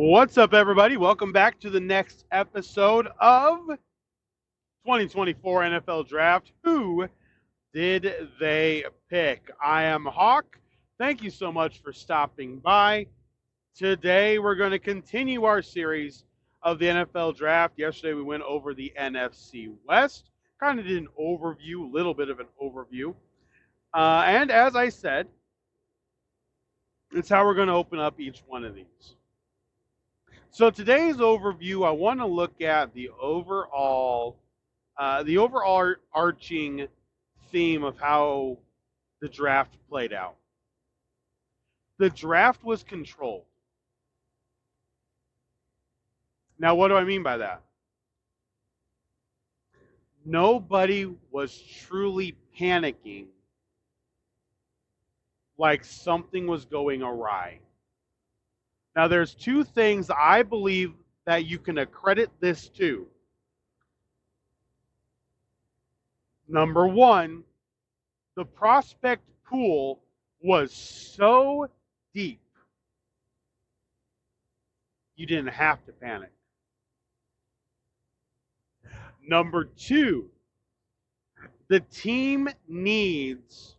What's up, everybody? Welcome back to the next episode of 2024 NFL Draft. Who did they pick? I am Hawk. Thank you so much for stopping by. Today, we're going to continue our series of the NFL Draft. Yesterday, we went over the NFC West, kind of did an overview, a little bit of an overview. And as I said, it's how we're going to open up each one of these. So today's overview, I want to look at the overall arching theme of how the draft played out. The draft was controlled. Now, what do I mean by that? Nobody was truly panicking like something was going awry. Now, there's two things I believe that you can accredit this to. Number one, the prospect pool was so deep, you didn't have to panic. Number two, the team needs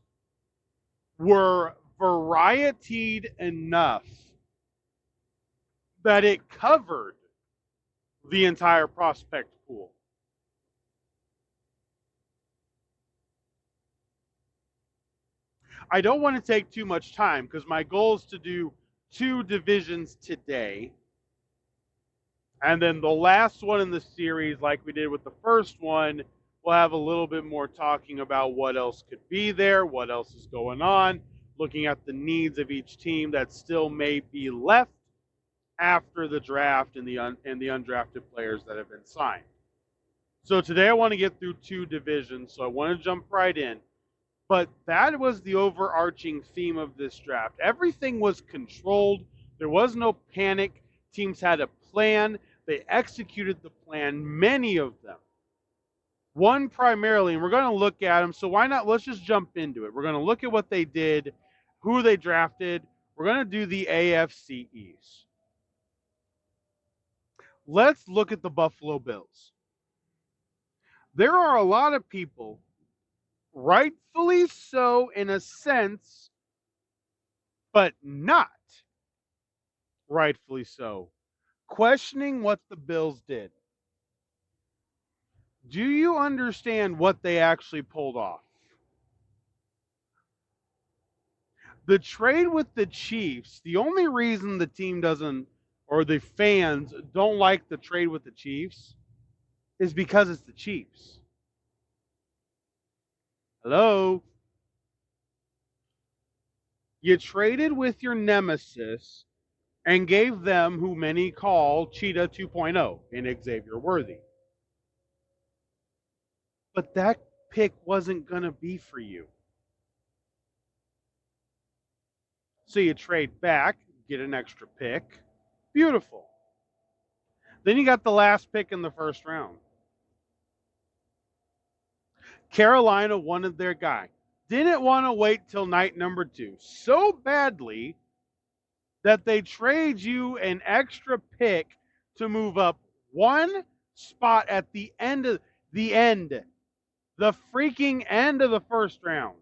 were varietied enough that it covered the entire prospect pool. I don't want to take too much time because my goal is to do 2 divisions today. And then the last one in the series, like we did with the first one, we'll have a little bit more talking about what else could be there, what else is going on, looking at the needs of each team that still may be left after the draft and the undrafted players that have been signed. So today I want to get through 2 divisions, so I want to jump right in. But that was the overarching theme of this draft. Everything was controlled. There was no panic. Teams had a plan. They executed the plan, many of them. One primarily, and we're going to look at them, so why not? Let's just jump into it. We're going to look at what they did, who they drafted. We're going to do the AFC East. Let's look at the Buffalo Bills. There are a lot of people, rightfully so in a sense, but not rightfully so, questioning what the Bills did. Do you understand what they actually pulled off? The trade with the Chiefs, the only reason the team doesn't, or the fans don't like the trade with the Chiefs, is because it's the Chiefs. Hello? You traded with your nemesis and gave them who many call Cheetah 2.0 in Xavier Worthy. But that pick wasn't going to be for you. So you trade back, get an extra pick. Beautiful. Then you got the last pick in the first round. Carolina wanted their guy. Didn't want to wait till night number 2 so badly that they trade you an extra pick to move up one spot at the freaking end of the first round.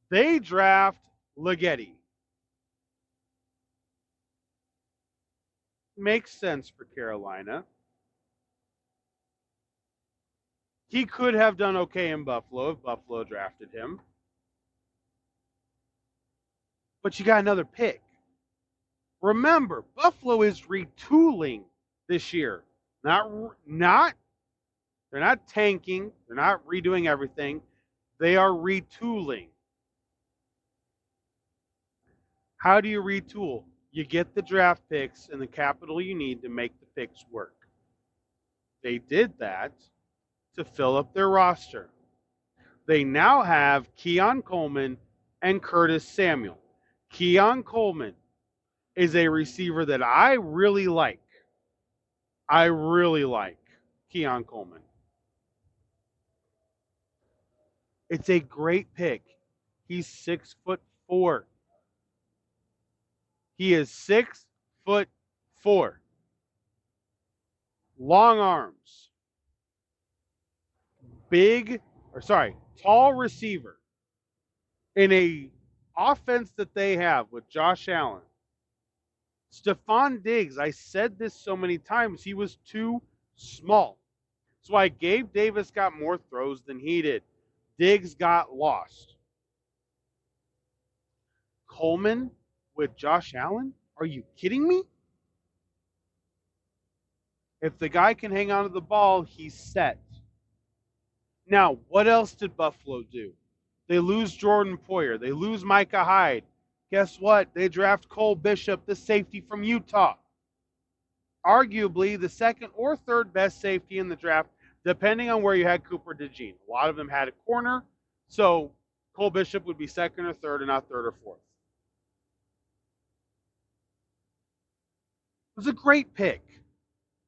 They draft Leggetti. Makes sense for Carolina. He could have done okay in Buffalo if Buffalo drafted him. But you got another pick. Remember, Buffalo is retooling this year. They're not tanking. They're not redoing everything. They are retooling. How do you retool? You get the draft picks and the capital you need to make the picks work. They did that to fill up their roster. They now have Keon Coleman and Curtis Samuel. Keon Coleman is a receiver that I really like. I really like Keon Coleman. It's a great pick. He's 6'4". He is 6'4", long arms, tall receiver in a offense that they have with Josh Allen. Stephon Diggs, I said this so many times, he was too small. That's why Gabe Davis got more throws than he did. Diggs got lost. Coleman with Josh Allen? Are you kidding me? If the guy can hang on to the ball, he's set. Now, what else did Buffalo do? They lose Jordan Poyer. They lose Micah Hyde. Guess what? They draft Cole Bishop, the safety from Utah. Arguably the second or third best safety in the draft, depending on where you had Cooper DeJean. A lot of them had a corner, so Cole Bishop would be second or third and not third or fourth. It was a great pick.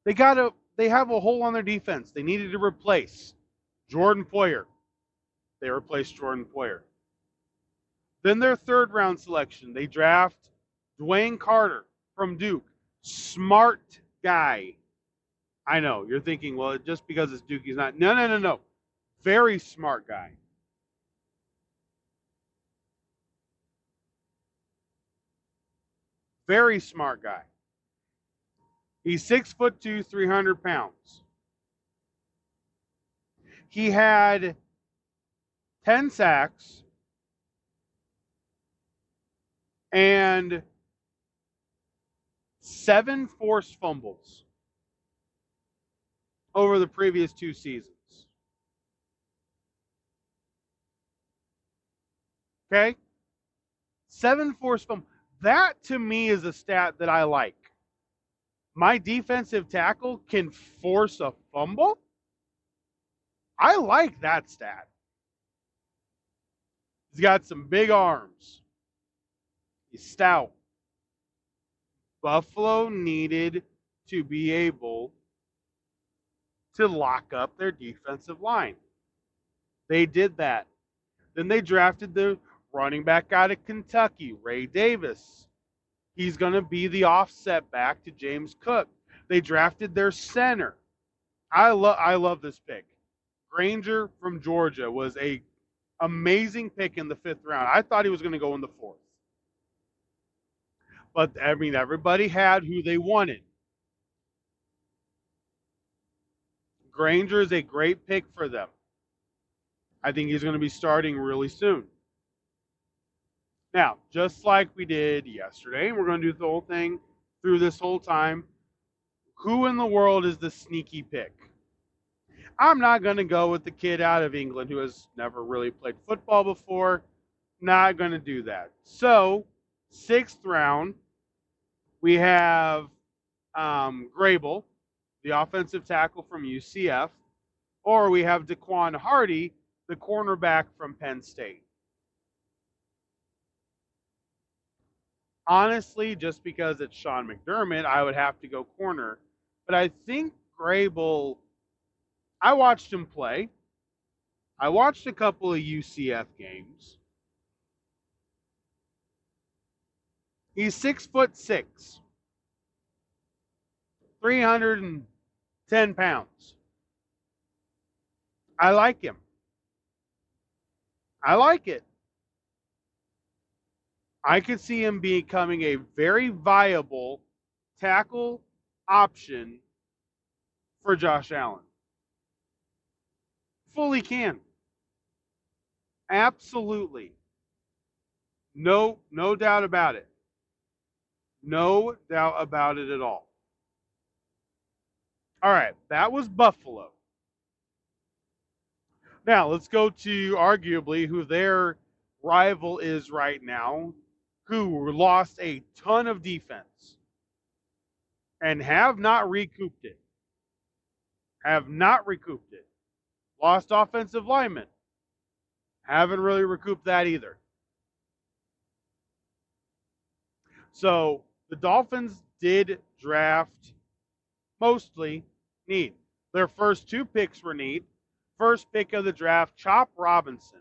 They have a hole on their defense. They needed to replace Jordan Poyer. They replaced Jordan Poyer. Then their third round selection, they draft Dwayne Carter from Duke. Smart guy. I know, you're thinking, well, just because it's Duke, he's not. No. Very smart guy. Very smart guy. He's 6'2", 300 pounds. He had 10 sacks and 7 forced fumbles over the previous 2 seasons. Okay? 7 forced fumbles. That, to me, is a stat that I like. My defensive tackle can force a fumble? I like that stat. He's got some big arms. He's stout. Buffalo needed to be able to lock up their defensive line. They did that. Then they drafted the running back out of Kentucky, Ray Davis. He's going to be the offset back to James Cook. They drafted their center. I love this pick. Granger from Georgia was a amazing pick in the 5th round. I thought he was going to go in the 4th. But, I mean, everybody had who they wanted. Granger is a great pick for them. I think he's going to be starting really soon. Now, just like we did yesterday, we're going to do the whole thing through this whole time. Who in the world is the sneaky pick? I'm not going to go with the kid out of England who has never really played football before. Not going to do that. So, 6th round, we have Grable, the offensive tackle from UCF, or we have Daquan Hardy, the cornerback from Penn State. Honestly, just because it's Sean McDermott, I would have to go corner. But I think Grable, I watched him play. I watched a couple of UCF games. He's 6'6", 310 pounds. I like him. I like it. I could see him becoming a very viable tackle option for Josh Allen. Fully can. Absolutely. No doubt about it. No doubt about it at all. All right, that was Buffalo. Now, let's go to arguably who their rival is right now, who lost a ton of defense and have not recouped it. Lost offensive linemen. Haven't really recouped that either. So the Dolphins did draft mostly need. Their first 2 picks were need. First pick of the draft, Chop Robinson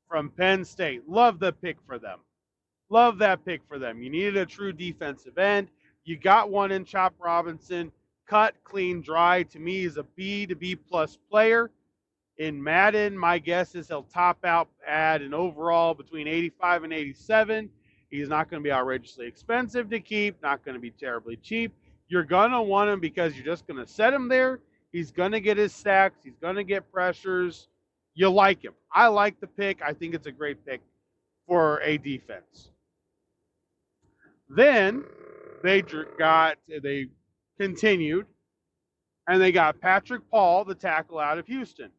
from Penn State. Love the pick for them. Love that pick for them. You needed a true defensive end. You got one in Chop Robinson. Cut, clean, dry. To me, he's a B to B plus player. In Madden, my guess is he'll top out at an overall between 85 and 87. He's not going to be outrageously expensive to keep, not going to be terribly cheap. You're going to want him because you're just going to set him there. He's going to get his sacks. He's going to get pressures. You like him. I like the pick. I think it's a great pick for a defense. Then they continued, and they got Patrick Paul, the tackle out of Houston.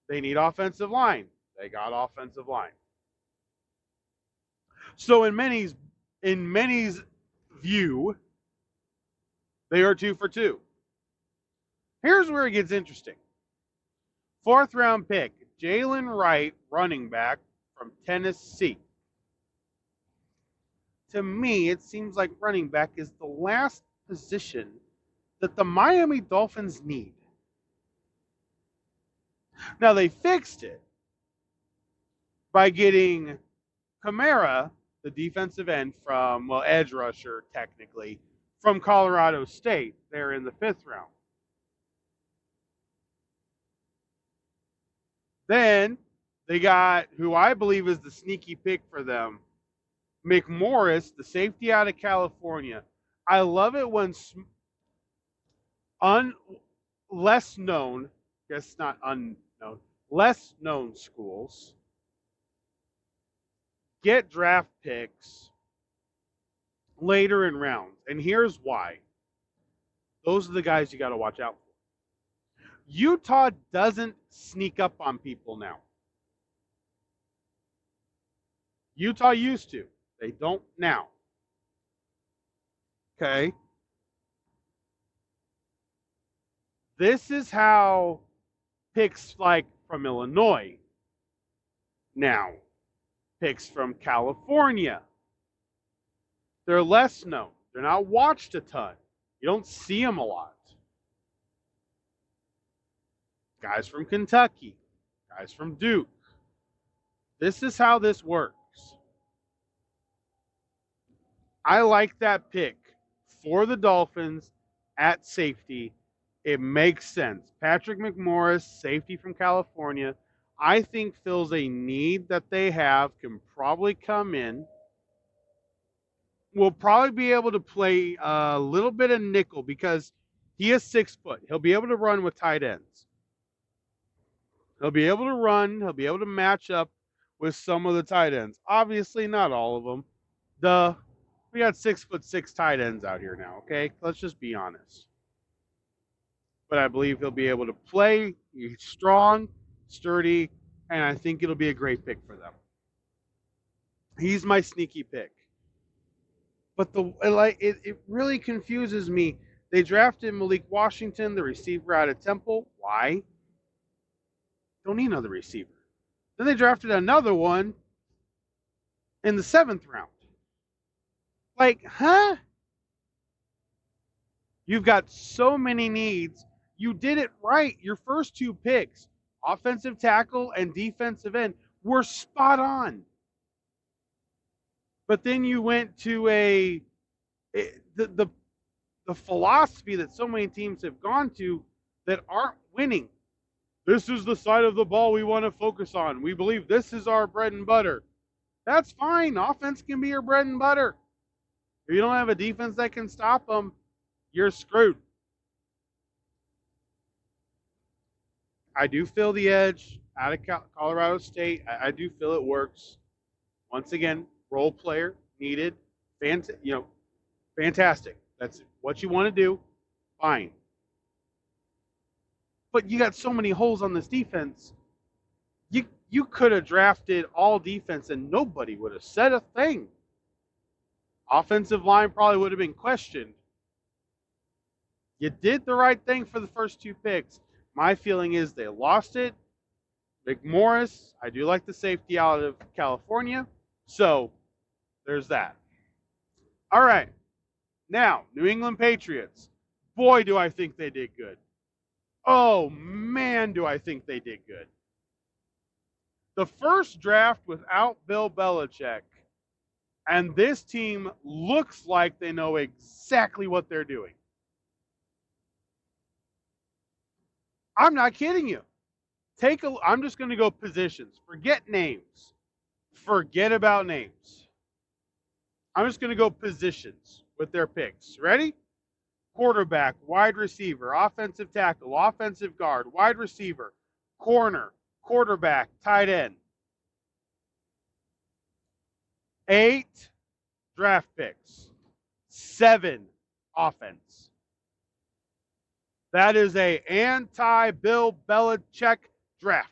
They need offensive line. They got offensive line. So in many's view, they are 2 for 2. Here's where it gets interesting. 4th round pick, Jalen Wright, running back from Tennessee. To me, it seems like running back is the last position that the Miami Dolphins need. Now, they fixed it by getting Kamara, the defensive end from, well, edge rusher, technically, from Colorado State. They're in the 5th round. Then they got, who I believe is the sneaky pick for them, McMorris, the safety out of California. I love it when less known, guess not unknown, less known schools get draft picks later in rounds. And here's why. Those are the guys you got to watch out for. Utah doesn't sneak up on people now. Utah used to. They don't now. Okay. This is how picks like from Illinois now, picks from California. They're less known. They're not watched a ton. You don't see them a lot. Guys from Kentucky, guys from Duke. This is how this works. I like that pick for the Dolphins at safety. It makes sense. Patrick McMorris, safety from California, I think fills a need that they have, can probably come in. Will probably be able to play a little bit of nickel because he is 6 foot. He'll be able to run with tight ends. He'll be able to run. He'll be able to match up with some of the tight ends. Obviously, not all of them. We got 6'6" tight ends out here now, okay? Let's just be honest. But I believe he'll be able to play. He's strong, sturdy, and I think it'll be a great pick for them. He's my sneaky pick. But it really confuses me. They drafted Malik Washington, the receiver out of Temple. Why? Don't need another receiver. Then they drafted another one in the 7th round. Like, huh? You've got so many needs. You did it right. Your first 2 picks, offensive tackle and defensive end, were spot on. But then you went to the philosophy that so many teams have gone to that aren't winning. This is the side of the ball we want to focus on. We believe this is our bread and butter. That's fine. Offense can be your bread and butter. If you don't have a defense that can stop them, you're screwed. I do feel the edge out of Colorado State. I do feel it works. Once again, role player needed. Fantastic. That's what you want to do. Fine. But you got so many holes on this defense. You could have drafted all defense and nobody would have said a thing. Offensive line probably would have been questioned. You did the right thing for the first 2 picks. My feeling is they lost it. McMorris, I do like the safety out of California. So, there's that. All right. Now, New England Patriots. Boy, do I think they did good. Oh, man, do I think they did good. The first draft without Bill Belichick And this team looks like they know exactly what they're doing. I'm not kidding you. I'm just going to go positions. Forget names. Forget about names. I'm just going to go positions with their picks. Ready? Quarterback, wide receiver, offensive tackle, offensive guard, wide receiver, corner, quarterback, tight end. 8 draft picks. 7 offense. That is a anti-Bill Belichick draft.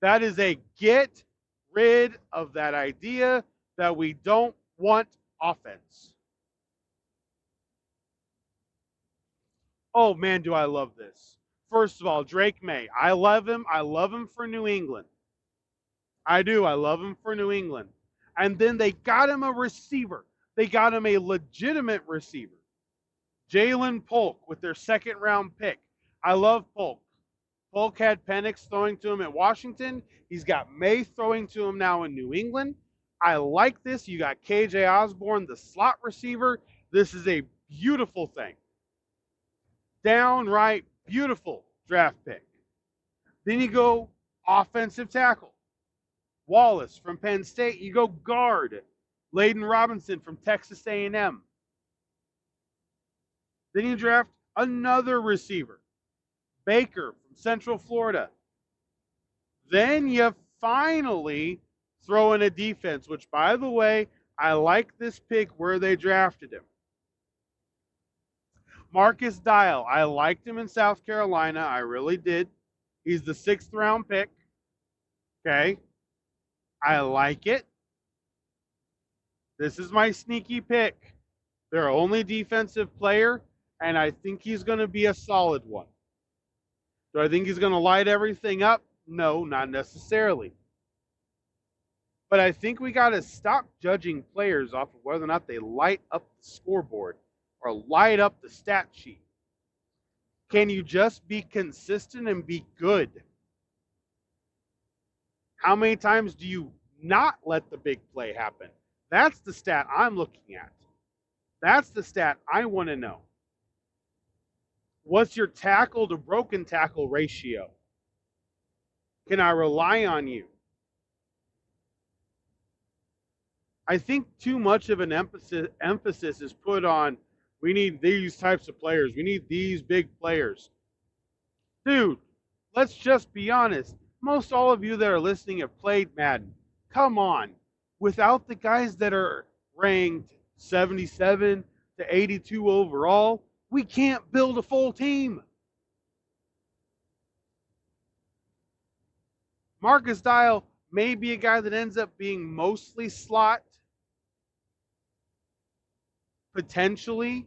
That is a get rid of that idea that we don't want offense. Oh man, do I love this. First of all, Drake May. I love him. I love him for New England. I do. I love him for New England. And then they got him a receiver. They got him a legitimate receiver. Jalen Polk with their second round pick. I love Polk. Polk had Penix throwing to him at Washington. He's got May throwing to him now in New England. I like this. You got KJ Osborne, the slot receiver. This is a beautiful thing. Downright beautiful draft pick. Then you go offensive tackle. Wallace from Penn State. You go guard. Layden Robinson from Texas A&M. Then you draft another receiver. Baker from Central Florida. Then you finally throw in a defense, which, by the way, I like this pick where they drafted him. Marcus Dial. I liked him in South Carolina. I really did. He's the 6th round pick. Okay. I like it. This is my sneaky pick. Their only defensive player, and I think he's going to be a solid one. Do I think he's going to light everything up? No, not necessarily. But I think we got to stop judging players off of whether or not they light up the scoreboard or light up the stat sheet. Can you just be consistent and be good? How many times do you not let the big play happen? That's the stat I'm looking at. That's the stat I want to know. What's your tackle to broken tackle ratio? Can I rely on you? I think too much of an emphasis is put on, we need these types of players. We need these big players. Dude, let's just be honest. Most all of you that are listening have played Madden. Come on. Without the guys that are ranked 77 to 82 overall, we can't build a full team. Marcus Dial may be a guy that ends up being mostly slot, potentially.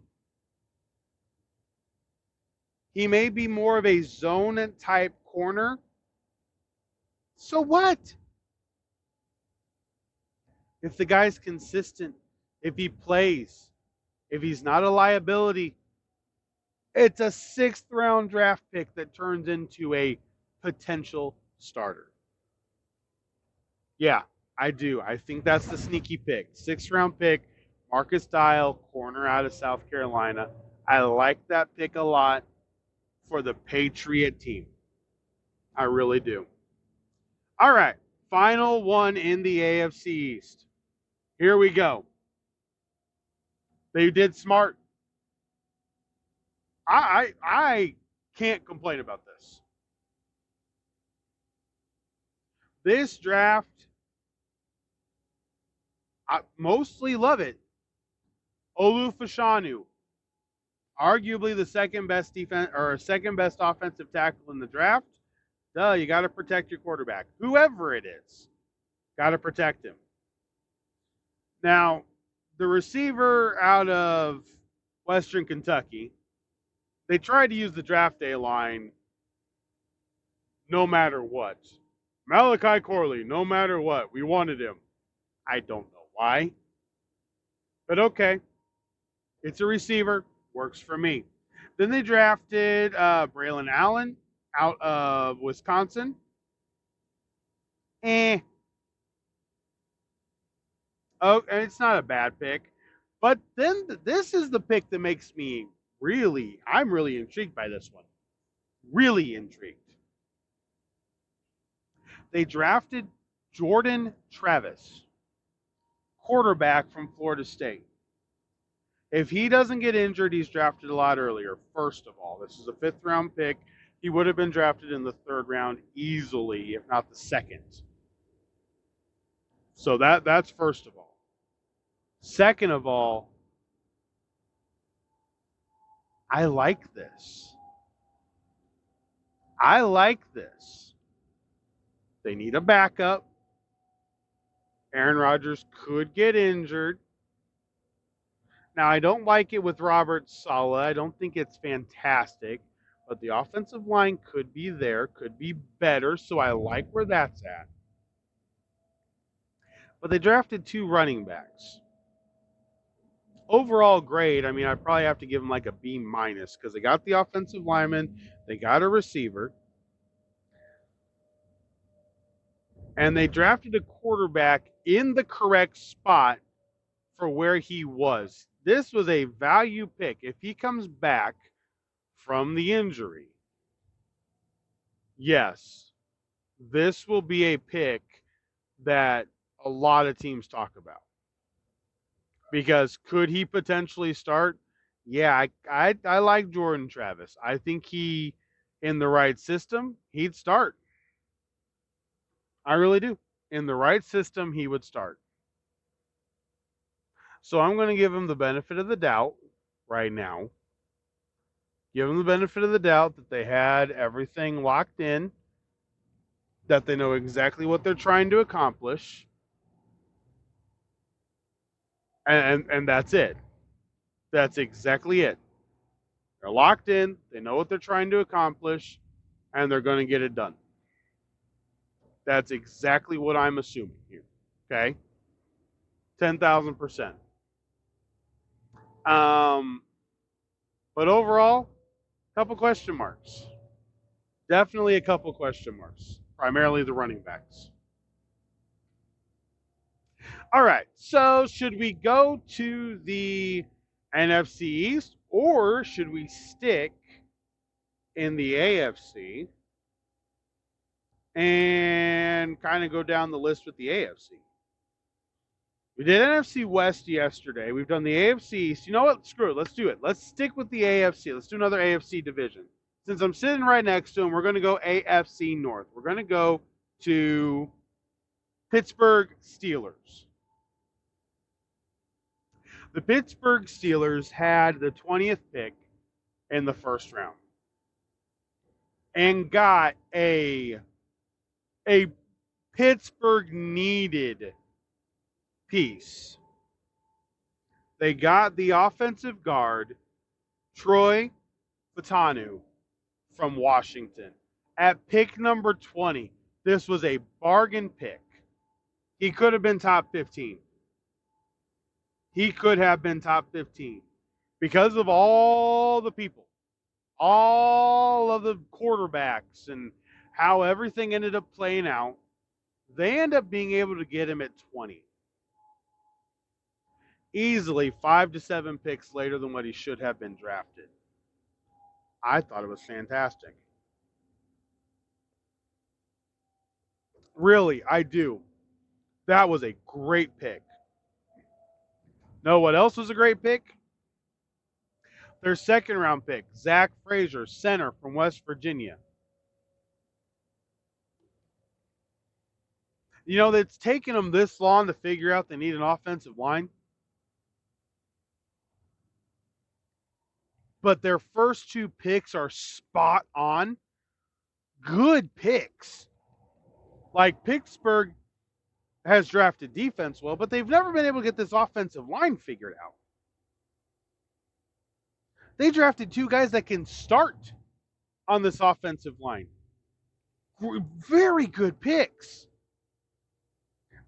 He may be more of a zone type corner. So what? If the guy's consistent, if he plays, if he's not a liability, it's a 6th round draft pick that turns into a potential starter. Yeah, I do. I think that's the sneaky pick. 6th round pick, Marcus Dial, corner out of South Carolina. I like that pick a lot for the Patriot team. I really do. All right, final one in the AFC East. Here we go. They did smart. I can't complain about this. This draft, I mostly love it. Olu Fashanu, arguably the second best defense or second best offensive tackle in the draft. Duh, you got to protect your quarterback, whoever it is. Got to protect him. Now, the receiver out of Western Kentucky, they tried to use the draft day line no matter what. Malachi Corley, no matter what. We wanted him. I don't know why. But okay. It's a receiver. Works for me. Then they drafted Braylon Allen out of Wisconsin. Oh, and it's not a bad pick. But then this is the pick that makes me I'm really intrigued by this one. Really intrigued. They drafted Jordan Travis, quarterback from Florida State. If he doesn't get injured, he's drafted a lot earlier. First of all, this is a 5th round pick. He would have been drafted in the 3rd round easily, if not the 2nd. So that's first of all. Second of all, I like this. I like this. They need a backup. Aaron Rodgers could get injured. Now, I don't like it with Robert Saleh. I don't think it's fantastic, but the offensive line could be there, could be better, so I like where that's at. But they drafted 2 running backs. Overall grade, I mean, I probably have to give them like a B- because they got the offensive lineman, they got a receiver, and they drafted a quarterback in the correct spot for where he was. This was a value pick. If he comes back from the injury, yes, this will be a pick that a lot of teams talk about. Because could he potentially start? Yeah, I like Jordan Travis. I think he, in the right system, he'd start. I really do. In the right system, he would start. So I'm going to give him the benefit of the doubt right now. Give them the benefit of the doubt that they had everything locked in, that they know exactly what they're trying to accomplish, and that's it. That's exactly it. They're locked in, they know what they're trying to accomplish, and they're going to get it done. That's exactly what I'm assuming here. Okay? 10,000%. But overall, a couple question marks. Definitely a couple question marks. Primarily the running backs. All right. So should we go to the NFC East or should we stick in the AFC and kind of go down the list with the AFC? We did NFC West yesterday. We've done the AFC East. You know what? Screw it. Let's do it. Let's stick with the AFC. Let's do another AFC division. Since I'm sitting right next to him, we're going to go AFC North. We're going to go to Pittsburgh Steelers. The Pittsburgh Steelers had the 20th pick in the 1st round and got a Pittsburgh needed piece. They got the offensive guard Troy Fautanu from Washington at pick number 20. This was a bargain pick. He could have been top 15. He could have been top 15 because of all the people, all of the quarterbacks, and how everything ended up playing out. They end up being able to get him at 20. Easily 5 to 7 picks later than what he should have been drafted. I thought it was fantastic. Really, I do. That was a great pick. Know what else was a great pick? Their 2nd round pick, Zach Frazier, center from West Virginia. You know, it's taken them this long to figure out they need an offensive line. But their first 2 picks are spot on. Good picks. Like Pittsburgh has drafted defense well, but they've never been able to get this offensive line figured out. They drafted 2 guys that can start on this offensive line. Very good picks.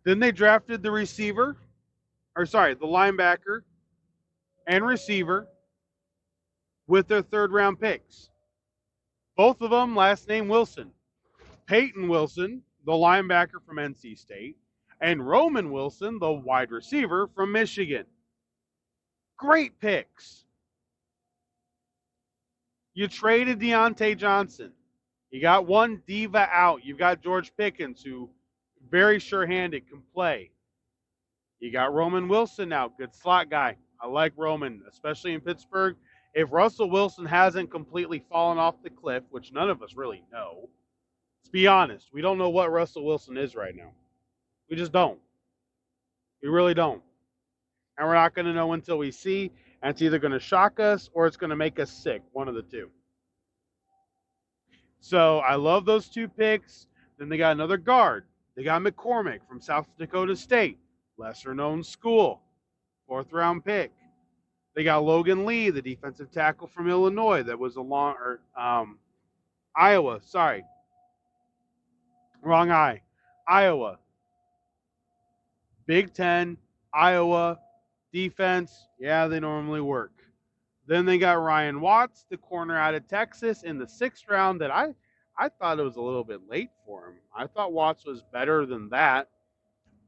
Then they drafted the linebacker and receiver with their 3rd round picks. Both of them last name Wilson. Peyton Wilson, the linebacker from NC State, and Roman Wilson, the wide receiver from Michigan. Great picks. You traded Deontay Johnson. You got one diva out. You've got George Pickens, who very sure-handed, can play. You got Roman Wilson now, good slot guy. I like Roman, especially in Pittsburgh. If Russell Wilson hasn't completely fallen off the cliff, which none of us really know, let's be honest, we don't know what Russell Wilson is right now. We just don't. We really don't. And we're not going to know until we see, and it's either going to shock us or it's going to make us sick, one of the two. So I love those two picks. Then they got another guard. They got McCormick from South Dakota State, lesser-known school, 4th-round pick. They got Logan Lee, the defensive tackle from Illinois, that was Iowa. Sorry, wrong eye. Iowa. Big Ten, Iowa, defense. Yeah, they normally work. Then they got Ryan Watts, the corner out of Texas, in the 6th round. That I thought it was a little bit late for him. I thought Watts was better than that.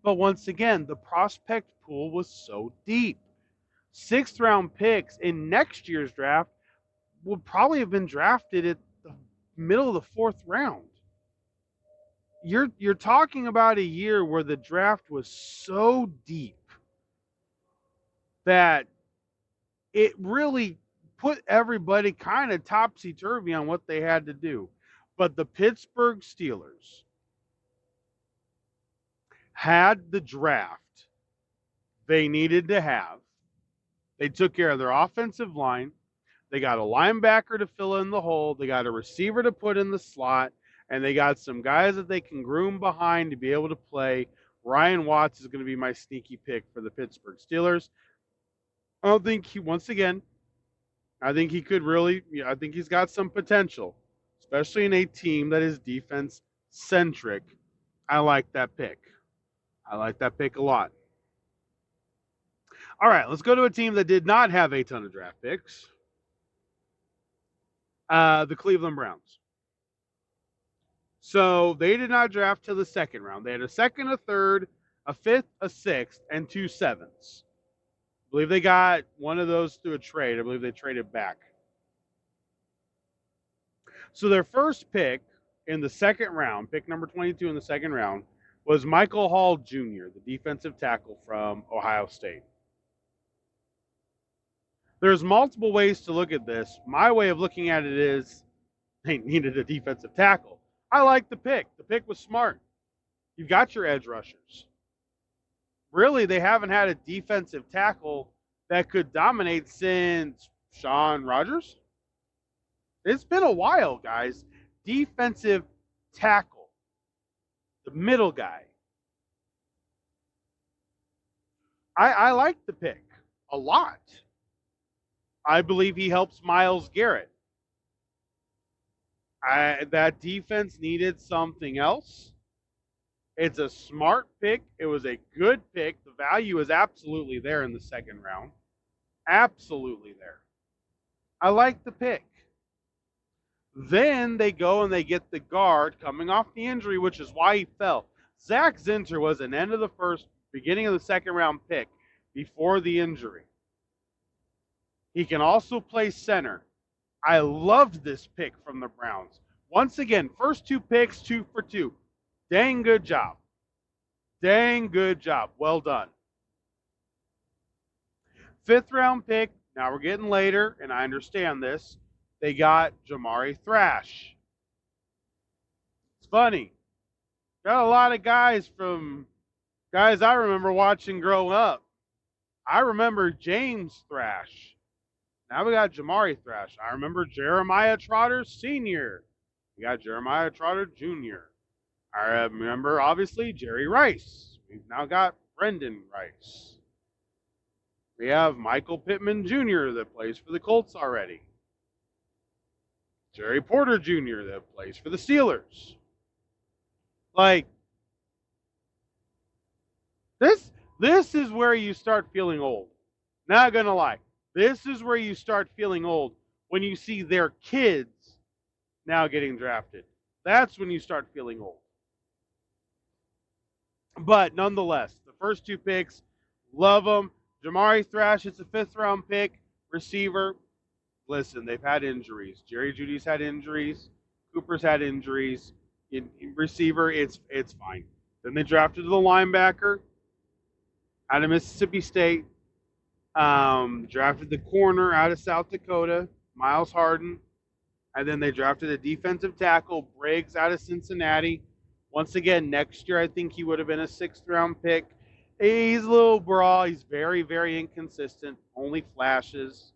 But once again, the prospect pool was so deep. 6th-round picks in next year's draft would probably have been drafted at the middle of the 4th round. You're talking about a year where the draft was so deep that it really put everybody kind of topsy-turvy on what they had to do. But the Pittsburgh Steelers had the draft they needed to have. They took care of their offensive line. They got a linebacker to fill in the hole. They got a receiver to put in the slot. And they got some guys that they can groom behind to be able to play. Ryan Watts is going to be my sneaky pick for the Pittsburgh Steelers. I don't think I think he could really, I think he's got some potential, especially in a team that is defense-centric. I like that pick. I like that pick a lot. All right, let's go to a team that did not have a ton of draft picks. The Cleveland Browns. So they did not draft till the 2nd round. They had a 2nd, a 3rd, a 5th, a 6th, and 2 7ths. I believe they got one of those through a trade. I believe they traded back. So their first pick in the 2nd round, pick number 22 in the 2nd round, was Michael Hall Jr., the defensive tackle from Ohio State. There's multiple ways to look at this. My way of looking at it is they needed a defensive tackle. I like the pick. The pick was smart. You've got your edge rushers. Really, they haven't had a defensive tackle that could dominate since Shaun Rogers. It's been a while, guys. Defensive tackle. The middle guy. I like the pick a lot. I believe he helps Myles Garrett. That defense needed something else. It's a smart pick. It was a good pick. The value is absolutely there in the 2nd round. Absolutely there. I like the pick. Then they go and they get the guard coming off the injury, which is why he fell. Zach Zinter was an end of the 1st, beginning of the 2nd round pick before the injury. He can also play center. I loved this pick from the Browns. Once again, first 2 picks, 2 for 2. Dang good job. Dang good job. Well done. 5th round pick. Now we're getting later, and I understand this. They got Jamari Thrash. It's funny. Got a lot of guys I remember watching growing up. I remember James Thrash. Now we got Jamari Thrash. I remember Jeremiah Trotter Sr. We got Jeremiah Trotter Jr. I remember, obviously, Jerry Rice. We've now got Brendan Rice. We have Michael Pittman Jr. that plays for the Colts already. Jerry Porter Jr. that plays for the Steelers. Like, this is where you start feeling old. Not gonna lie. This is where you start feeling old when you see their kids now getting drafted. That's when you start feeling old. But nonetheless, the first two picks, love them. Jamari Thrash, it's a 5th-round pick, receiver. Listen, they've had injuries. Jerry Jeudy's had injuries. Cooper's had injuries. In receiver, it's fine. Then they drafted the linebacker out of Mississippi State. Drafted the corner out of South Dakota, Miles Harden. And then they drafted a defensive tackle, Briggs, out of Cincinnati. Once again, next year, I think he would have been a 6th-round pick. He's a little brawl. He's very, very inconsistent. Only flashes.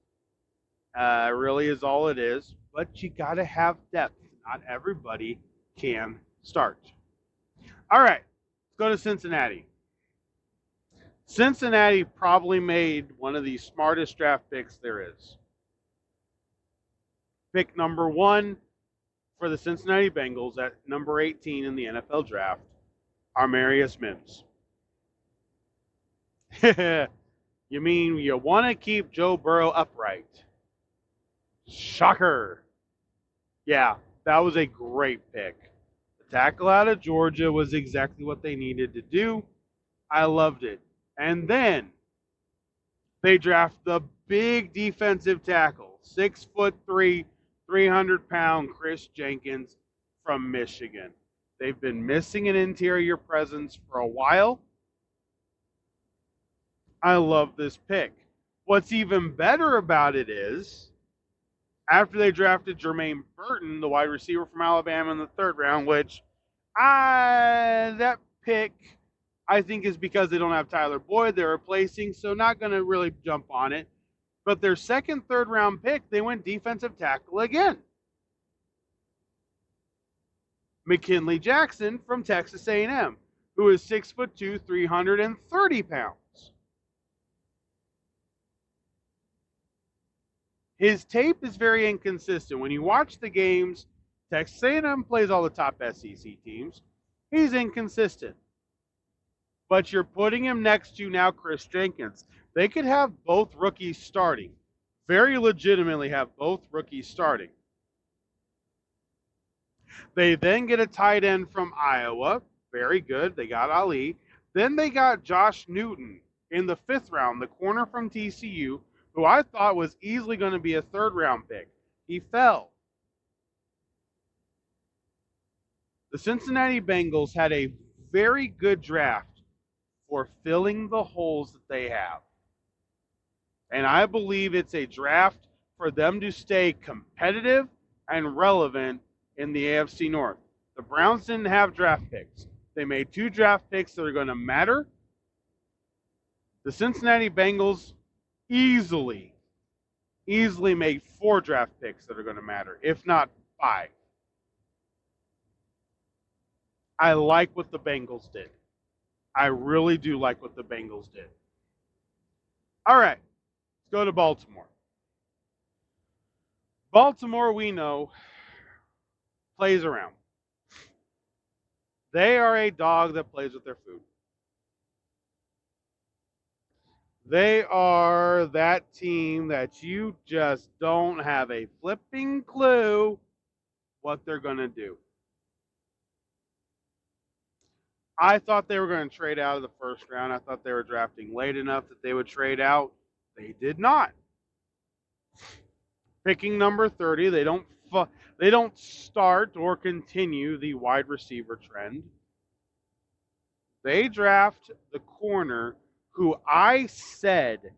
Really is all it is. But you got to have depth. Not everybody can start. All right, let's go to Cincinnati. Cincinnati probably made one of the smartest draft picks there is. Pick number 1 for the Cincinnati Bengals at number 18 in the NFL draft, Armarius Mims. You mean you want to keep Joe Burrow upright? Shocker. Yeah, that was a great pick. The tackle out of Georgia was exactly what they needed to do. I loved it. And then they draft the big defensive tackle, 6'3", 300-pound Chris Jenkins from Michigan. They've been missing an interior presence for a while. I love this pick. What's even better about it is, after they drafted Jermaine Burton, the wide receiver from Alabama in the 3rd round, which that pick, I think, is because they don't have Tyler Boyd. They're replacing, so not going to really jump on it. But their 2nd, 3rd round pick, they went defensive tackle again. McKinley Jackson from Texas A&M, who is 6'2", 330 pounds. His tape is very inconsistent. When you watch the games, Texas A&M plays all the top SEC teams. He's inconsistent. But you're putting him next to now Chris Jenkins. They could have both rookies starting. Very legitimately have both rookies starting. They then get a tight end from Iowa. Very good. They got Ali. Then they got Josh Newton in the 5th round, the corner from TCU, who I thought was easily going to be a 3rd round pick. He fell. The Cincinnati Bengals had a very good draft for filling the holes that they have. And I believe it's a draft for them to stay competitive and relevant in the AFC North. The Browns didn't have draft picks. They made 2 draft picks that are going to matter. The Cincinnati Bengals easily made 4 draft picks that are going to matter, if not 5. I like what the Bengals did. I really do like what the Bengals did. All right, let's go to Baltimore. Baltimore, we know, plays around. They are a dog that plays with their food. They are that team that you just don't have a flipping clue what they're going to do. I thought they were going to trade out of the 1st round. I thought they were drafting late enough that they would trade out. They did not. Picking number 30, they don't start or continue the wide receiver trend. They draft the corner who I said,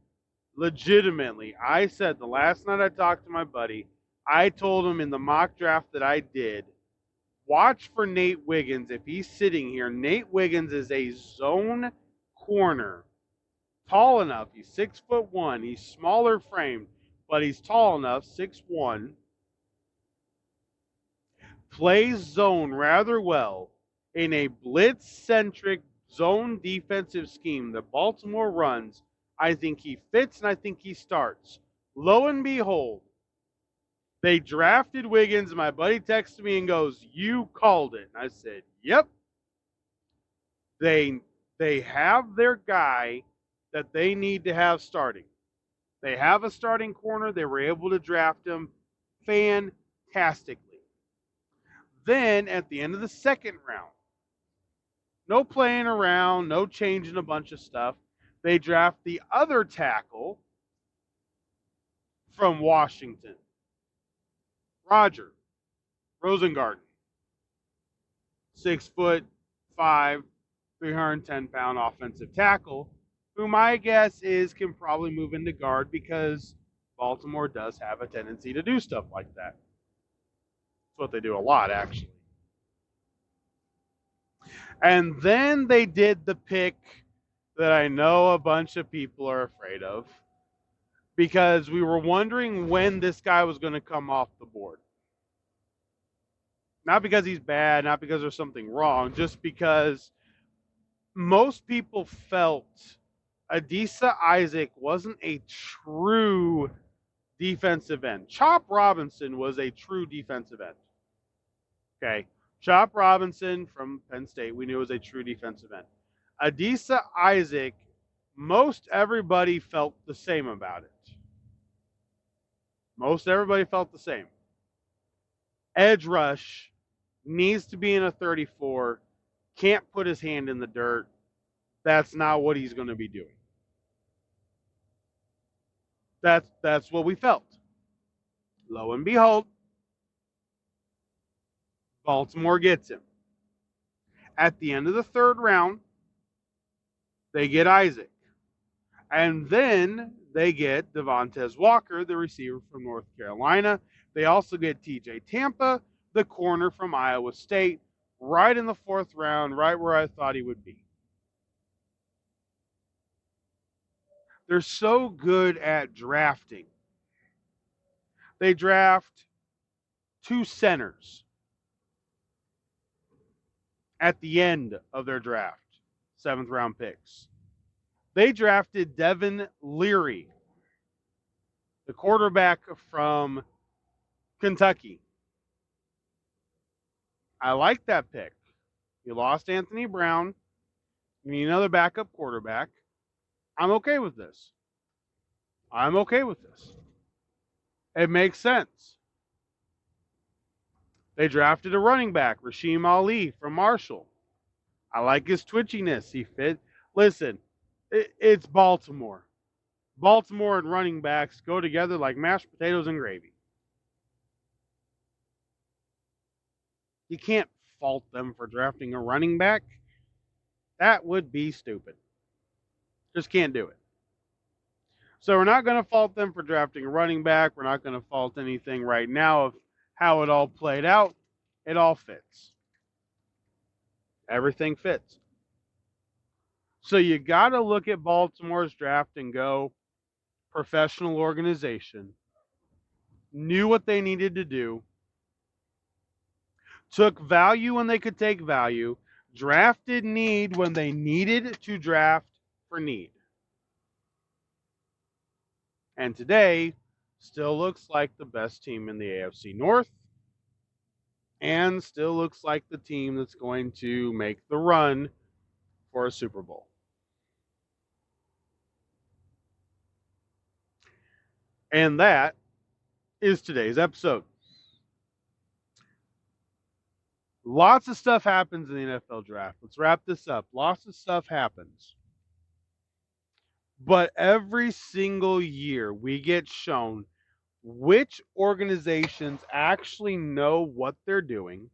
legitimately, the last night I talked to my buddy, I told him in the mock draft that I did, watch for Nate Wiggins. If he's sitting here, Nate Wiggins is a zone corner. Tall enough. He's 6'1". He's smaller framed, but he's tall enough, 6'1". Plays zone rather well in a blitz-centric zone defensive scheme that Baltimore runs. I think he fits and I think he starts. Lo and behold, they drafted Wiggins, and my buddy texted me and goes, "You called it." And I said, "Yep." They have their guy that they need to have starting. They have a starting corner. They were able to draft him fantastically. Then at the end of the 2nd round, No playing around, no changing a bunch of stuff. They draft the other tackle from Washington, Roger Rosengarten, 6'5", 310-pound offensive tackle, who my guess is can probably move into guard because Baltimore does have a tendency to do stuff like that. That's what they do a lot, actually. And then they did the pick that I know a bunch of people are afraid of because we were wondering when this guy was going to come off the board. Not because he's bad, not because there's something wrong, just because most people felt Adisa Isaac wasn't a true defensive end. Chop Robinson was a true defensive end. Okay. Chop Robinson from Penn State, we knew was a true defensive end. Adisa Isaac, most everybody felt the same about it. Most everybody felt the same. Edge rush needs to be in a 34, can't put his hand in the dirt. That's not what he's going to be doing. That's what we felt. Lo and behold, Baltimore gets him. At the end of the third round, they get Isaac. And then they get Devontae Walker, the receiver from North Carolina. They also get TJ Tampa, the corner from Iowa State, right in the fourth round, right where I thought he would be. They're so good at drafting. They draft 2 centers at the end of their draft, 7th round picks. They drafted Devin Leary, the quarterback from Kentucky. I like that pick. You lost Anthony Brown. You need another backup quarterback. I'm okay with this. I'm okay with this. It makes sense. They drafted a running back, Rasheem Ali from Marshall. I like his twitchiness. He fit. Listen, it's Baltimore. Baltimore and running backs go together like mashed potatoes and gravy. You can't fault them for drafting a running back. That would be stupid. Just can't do it. So we're not going to fault them for drafting a running back. We're not going to fault anything right now of how it all played out. It all fits. Everything fits. So you got to look at Baltimore's draft and go, professional organization, knew what they needed to do, took value when they could take value, drafted need when they needed to draft for need. And today, still looks like the best team in the AFC North, and still looks like the team that's going to make the run for a Super Bowl. And that is today's episode. Lots of stuff happens in the NFL draft. Let's wrap this up. Lots of stuff happens. But every single year we get shown which organizations actually know what they're doing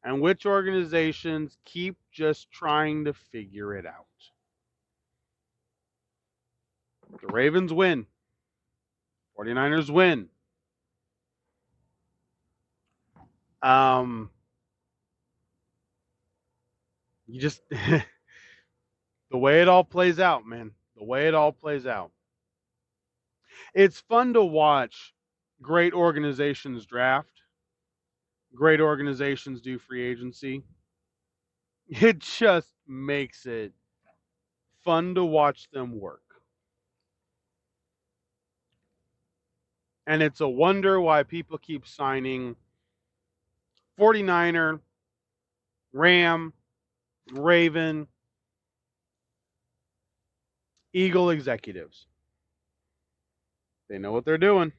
and which organizations keep just trying to figure it out. The Ravens win. 49ers win. You just the way it all plays out, man. The way it all plays out. It's fun to watch great organizations draft. Great organizations do free agency. It just makes it fun to watch them work. And it's a wonder why people keep signing 49er, Ram, Raven, Eagle executives. They know what they're doing.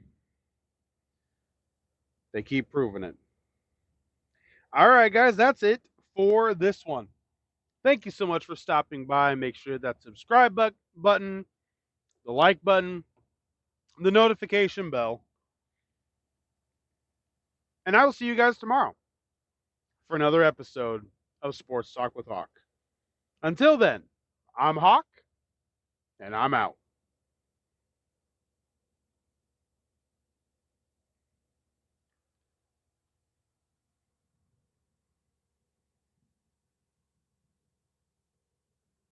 They keep proving it. All right, guys, that's it for this one. Thank you so much for stopping by. Make sure that subscribe button, the like button, the notification bell. And I will see you guys tomorrow for another episode of Sports Talk with Hawk. Until then, I'm Hawk, and I'm out.